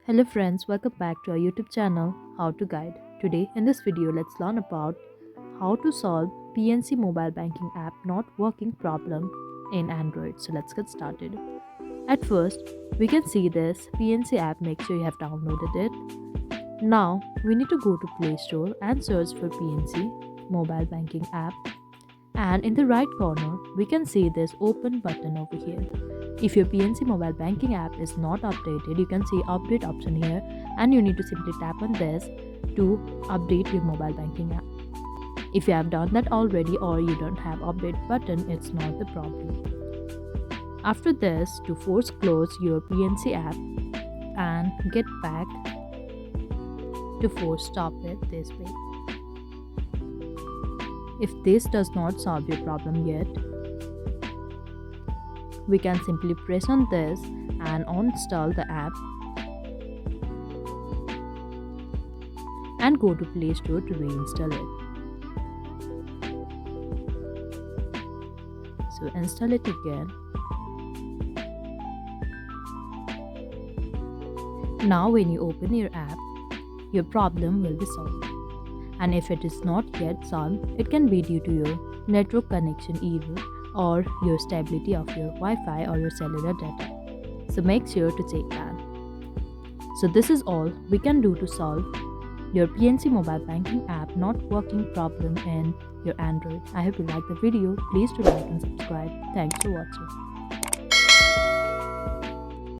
Hello friends, welcome back to our YouTube channel How to Guide. Today in this video let's learn about how to solve PNC mobile banking app not working problem in Android. So let's get started. At first, we can see this PNC app, make sure you have downloaded it. Now we need to go to Play Store and search for PNC mobile banking app, and in the right corner we can see this open button over here. If your PNC mobile banking app is not updated, you can see update option here, and you need to simply tap on this to update your mobile banking app. If you have done that already or you don't have update button, it's not the problem. After this, to force close your PNC app and get back to force stop it this way. If this does not solve your problem yet, we can simply press on this and uninstall the app and go to Play Store to reinstall it. So install it again. Now when you open your app, your problem will be solved. And if it is not yet solved, it can be due to your network connection error or your stability of your Wi-Fi or your cellular data. So make sure to check that. So this is all we can do to solve your PNC mobile banking app not working problem in your Android. I hope you like the video. Please do like and subscribe. Thanks for watching.